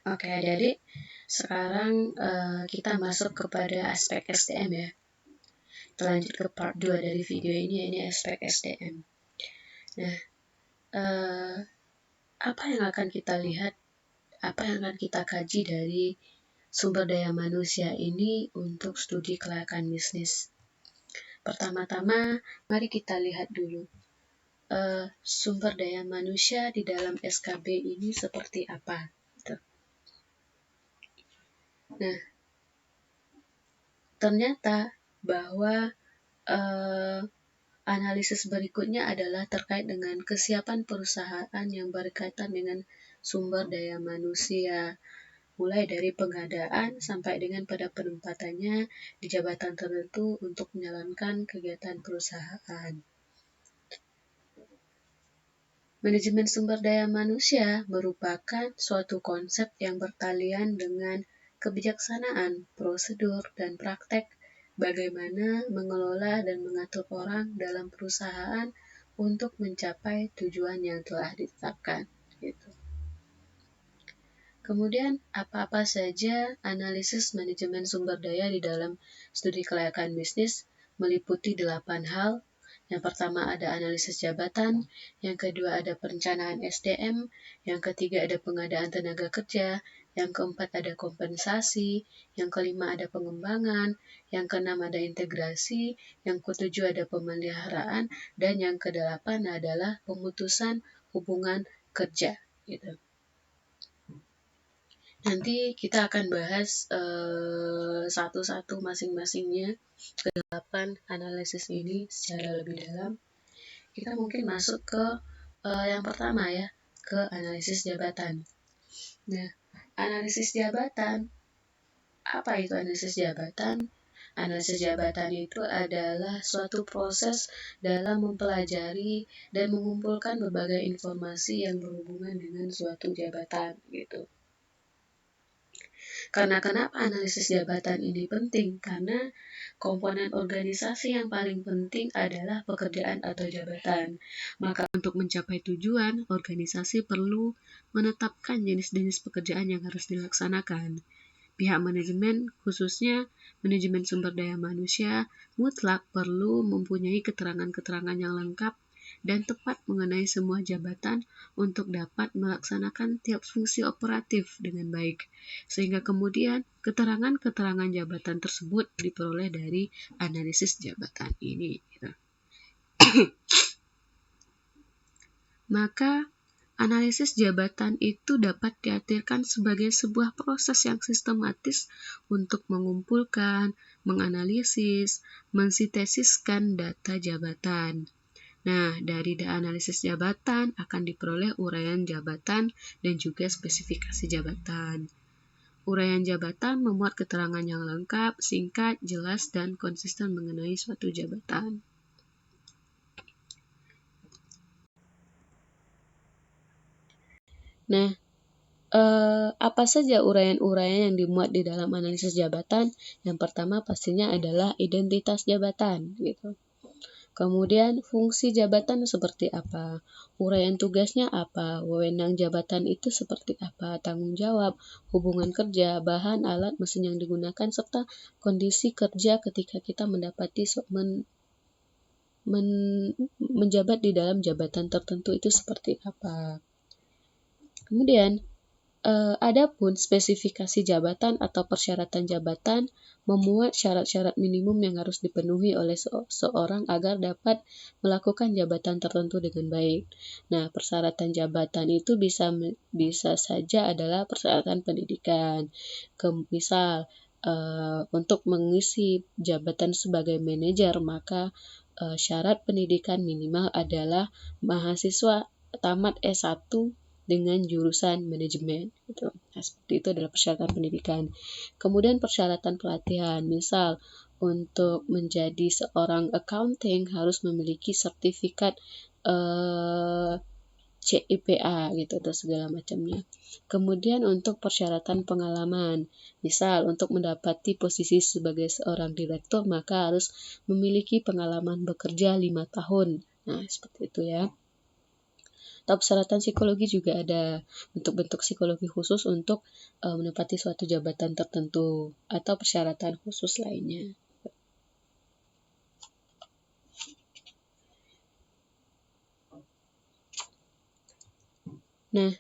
Oke, adik-adik, sekarang kita masuk kepada aspek SDM ya. Kita lanjut ke part 2 dari video ini aspek SDM. Nah, apa yang akan kita lihat, apa yang akan kita kaji dari sumber daya manusia ini untuk studi kelayakan bisnis. Pertama-tama, mari kita lihat dulu sumber daya manusia di dalam SKB ini seperti apa. Gitu. Nah, ternyata bahwa analisis berikutnya adalah terkait dengan kesiapan perusahaan yang berkaitan dengan sumber daya manusia, mulai dari pengadaan sampai dengan pada penempatannya di jabatan tertentu untuk menjalankan kegiatan perusahaan. Manajemen sumber daya manusia merupakan suatu konsep yang bertalian dengan kebijaksanaan, prosedur, dan praktek bagaimana mengelola dan mengatur orang dalam perusahaan untuk mencapai tujuan yang telah ditetapkan. Gitu. Kemudian, apa-apa saja analisis manajemen sumber daya di dalam studi kelayakan bisnis meliputi 8 hal. Yang pertama ada analisis jabatan, yang kedua ada perencanaan SDM, yang ketiga ada pengadaan tenaga kerja, yang keempat ada kompensasi, yang kelima ada pengembangan, yang keenam ada integrasi, yang ketujuh ada pemeliharaan, dan yang kedelapan adalah pemutusan hubungan kerja. Gitu. Nanti kita akan bahas satu-satu masing-masingnya ke-8 analisis ini secara lebih dalam. Kita mungkin masuk ke yang pertama ya, ke analisis jabatan. Nah, analisis jabatan, apa itu analisis jabatan? Analisis jabatan itu adalah suatu proses dalam mempelajari dan mengumpulkan berbagai informasi yang berhubungan dengan suatu jabatan gitu. Karena kenapa analisis jabatan ini penting? Karena komponen organisasi yang paling penting adalah pekerjaan atau jabatan. Maka untuk mencapai tujuan, organisasi perlu menetapkan jenis-jenis pekerjaan yang harus dilaksanakan. Pihak manajemen, khususnya manajemen sumber daya manusia, mutlak perlu mempunyai keterangan-keterangan yang lengkap dan tepat mengenai semua jabatan untuk dapat melaksanakan tiap fungsi operatif dengan baik. Sehingga kemudian keterangan-keterangan jabatan tersebut diperoleh dari analisis jabatan ini. Maka analisis jabatan itu dapat diartikan sebagai sebuah proses yang sistematis untuk mengumpulkan, menganalisis, mensintesiskan data jabatan. Nah, dari analisis jabatan akan diperoleh uraian jabatan dan juga spesifikasi jabatan. Uraian jabatan memuat keterangan yang lengkap, singkat, jelas, dan konsisten mengenai suatu jabatan. Nah, apa saja uraian-uraian yang dimuat di dalam analisis jabatan? Yang pertama pastinya adalah identitas jabatan, gitu. Kemudian fungsi jabatan seperti apa? Uraian tugasnya apa? Wewenang jabatan itu seperti apa? Tanggung jawab, hubungan kerja, bahan, alat, mesin yang digunakan, serta kondisi kerja ketika kita mendapati menjabat di dalam jabatan tertentu itu seperti apa. Kemudian, adapun spesifikasi jabatan atau persyaratan jabatan memuat syarat-syarat minimum yang harus dipenuhi oleh seorang agar dapat melakukan jabatan tertentu dengan baik. Nah, persyaratan jabatan itu bisa saja adalah persyaratan pendidikan. Misal, untuk mengisi jabatan sebagai manajer, maka syarat pendidikan minimal adalah mahasiswa tamat S1 dengan jurusan manajemen gitu. Nah, seperti itu adalah persyaratan pendidikan. Kemudian persyaratan pelatihan, misal untuk menjadi seorang accounting harus memiliki sertifikat CIPA gitu atau segala macamnya. Kemudian untuk persyaratan pengalaman, misal untuk mendapati posisi sebagai seorang direktur maka harus memiliki pengalaman bekerja 5 tahun. Nah, seperti itu ya. Atau persyaratan psikologi juga ada bentuk-bentuk psikologi khusus untuk menempati suatu jabatan tertentu atau persyaratan khusus lainnya. Nah,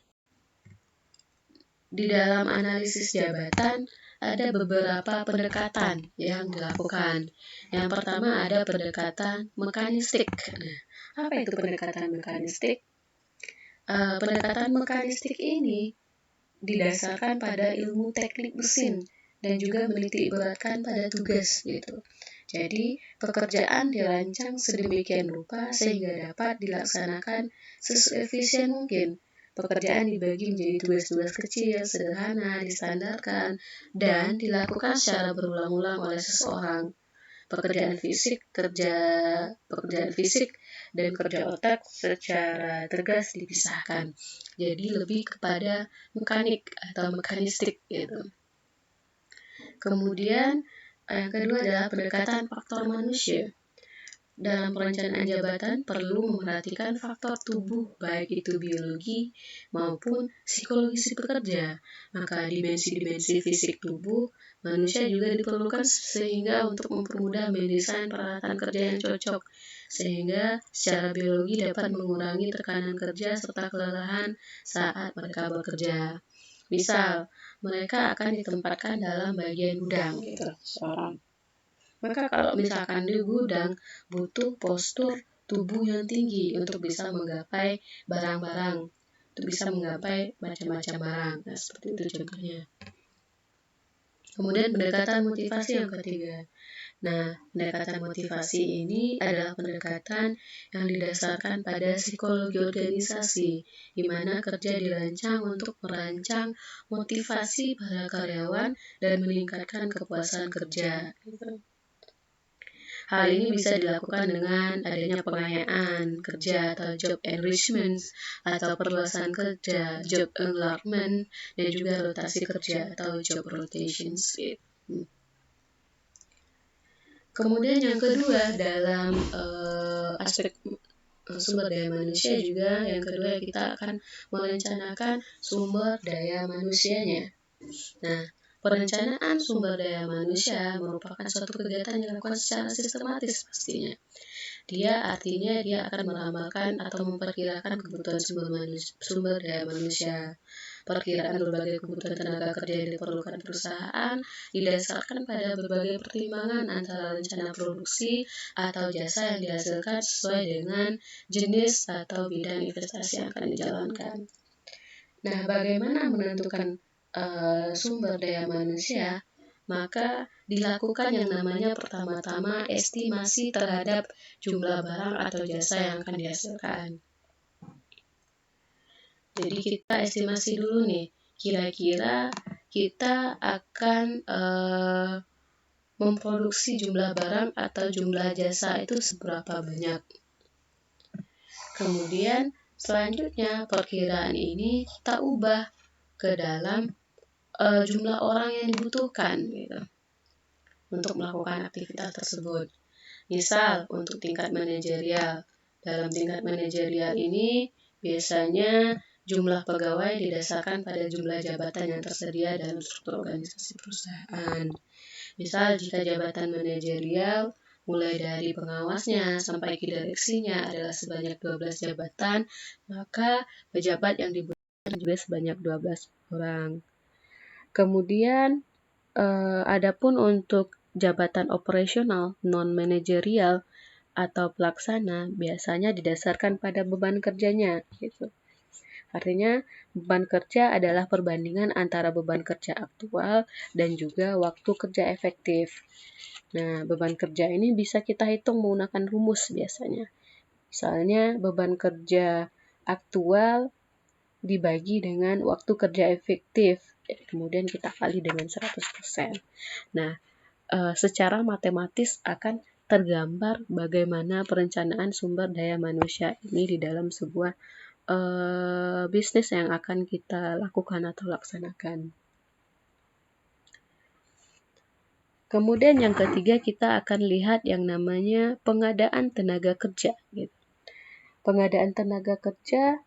di dalam analisis jabatan ada beberapa pendekatan yang dilakukan. Yang pertama ada pendekatan mekanistik. Nah, apa itu pendekatan mekanistik? Pendekatan mekanistik ini didasarkan pada ilmu teknik mesin dan juga menitik beratkan pada tugas gitu. Jadi, pekerjaan dirancang sedemikian rupa sehingga dapat dilaksanakan seefisien mungkin. Pekerjaan dibagi menjadi tugas-tugas kecil, sederhana, distandarkan, dan dilakukan secara berulang-ulang oleh seseorang. Pekerjaan fisik dan kerja otak secara tegas dipisahkan. Jadi lebih kepada mekanik atau mekanistik gitu. Kemudian yang kedua adalah pendekatan faktor manusia. Dalam perencanaan jabatan perlu memperhatikan faktor tubuh baik itu biologi maupun psikologi si pekerja. Maka dimensi-dimensi fisik tubuh manusia juga diperlukan sehingga untuk mempermudah mendesain peralatan kerja yang cocok sehingga secara biologi dapat mengurangi tekanan kerja serta kelelahan saat mereka bekerja. Misal, mereka akan ditempatkan dalam bagian gudang gitu, seorang. Maka kalau misalkan di gudang butuh postur tubuh yang tinggi untuk bisa menggapai barang-barang, untuk bisa menggapai macam-macam barang. Nah, seperti itu contohnya. Kemudian pendekatan motivasi yang ketiga. Nah, pendekatan motivasi ini adalah pendekatan yang didasarkan pada psikologi organisasi, di mana kerja dirancang untuk merancang motivasi para karyawan dan meningkatkan kepuasan kerja. Hal ini bisa dilakukan dengan adanya pengayaan kerja atau job enrichment atau perluasan kerja, job enlargement, dan juga rotasi kerja atau job rotations. Kemudian yang kedua dalam aspek sumber daya manusia juga yang kedua kita akan merencanakan sumber daya manusianya. Nah, perencanaan sumber daya manusia merupakan suatu kegiatan yang dilakukan secara sistematis pastinya. Dia akan meramalkan atau memperkirakan kebutuhan sumber daya manusia. Perkiraan berbagai kebutuhan tenaga kerja yang diperlukan perusahaan didasarkan pada berbagai pertimbangan antara rencana produksi atau jasa yang dihasilkan sesuai dengan jenis atau bidang investasi yang akan dijalankan. Nah, bagaimana menentukan sumber daya manusia? Maka dilakukan yang namanya pertama-tama estimasi terhadap jumlah barang atau jasa yang akan dihasilkan. Jadi kita estimasi dulu nih, kira-kira kita akan memproduksi jumlah barang atau jumlah jasa itu seberapa banyak. Kemudian selanjutnya perkiraan ini kita ubah ke dalam jumlah orang yang dibutuhkan gitu, untuk melakukan aktivitas tersebut. Misal untuk tingkat manajerial. Dalam tingkat manajerial ini biasanya jumlah pegawai didasarkan pada jumlah jabatan yang tersedia dalam struktur organisasi perusahaan. Misal jika jabatan manajerial mulai dari pengawasnya sampai ke direksinya adalah sebanyak 12 jabatan, maka pejabat yang dibutuhkan juga sebanyak 12 orang. Kemudian adapun untuk jabatan operasional non-manajerial atau pelaksana biasanya didasarkan pada beban kerjanya gitu. Artinya beban kerja adalah perbandingan antara beban kerja aktual dan juga waktu kerja efektif. Nah, beban kerja ini bisa kita hitung menggunakan rumus biasanya. Misalnya beban kerja aktual dibagi dengan waktu kerja efektif, kemudian kita kali dengan 100%. Nah, secara matematis akan tergambar bagaimana perencanaan sumber daya manusia ini di dalam sebuah bisnis yang akan kita lakukan atau laksanakan. Kemudian yang ketiga kita akan lihat yang namanya pengadaan tenaga kerja. Pengadaan tenaga kerja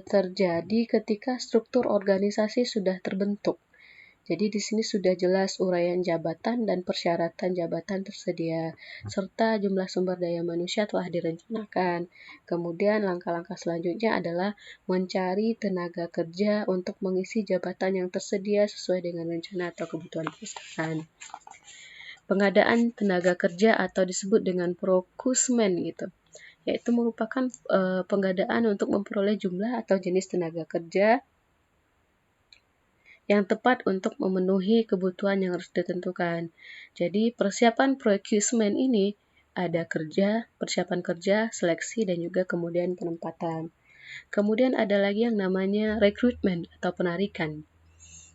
terjadi ketika struktur organisasi sudah terbentuk. Jadi di sini sudah jelas uraian jabatan dan persyaratan jabatan tersedia, serta jumlah sumber daya manusia telah direncanakan. Kemudian langkah-langkah selanjutnya adalah mencari tenaga kerja untuk mengisi jabatan yang tersedia sesuai dengan rencana atau kebutuhan perusahaan. Pengadaan tenaga kerja atau disebut dengan procurement gitu, yaitu merupakan pengadaan untuk memperoleh jumlah atau jenis tenaga kerja yang tepat untuk memenuhi kebutuhan yang harus ditentukan. Jadi persiapan procurement ini ada persiapan kerja, seleksi, dan juga kemudian penempatan. Kemudian ada lagi yang namanya recruitment atau penarikan.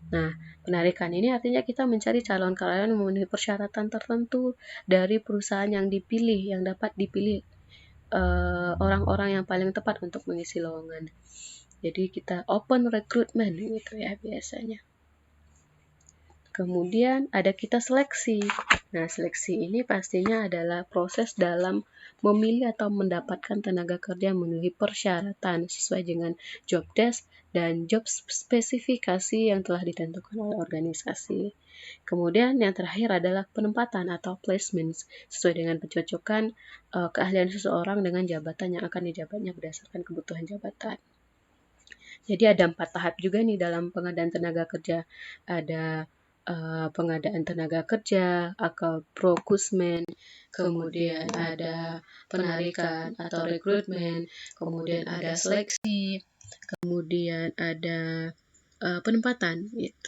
Nah, penarikan ini artinya kita mencari calon karyawan yang memenuhi persyaratan tertentu dari perusahaan yang dipilih, yang dapat dipilih orang-orang yang paling tepat untuk mengisi lowongan. Jadi kita open recruitment gitu ya biasanya. Kemudian ada kita seleksi. Nah, seleksi ini pastinya adalah proses dalam memilih atau mendapatkan tenaga kerja yang memenuhi persyaratan sesuai dengan job desk dan job spesifikasi yang telah ditentukan oleh organisasi. Kemudian yang terakhir adalah penempatan atau placement sesuai dengan pencocokan keahlian seseorang dengan jabatan yang akan dijabatnya berdasarkan kebutuhan jabatan. Jadi ada 4 tahap juga nih dalam pengadaan tenaga kerja. Ada pengadaan tenaga kerja atau procurement, kemudian ada penarikan atau rekrutmen, kemudian ada seleksi, kemudian ada penempatan gitu.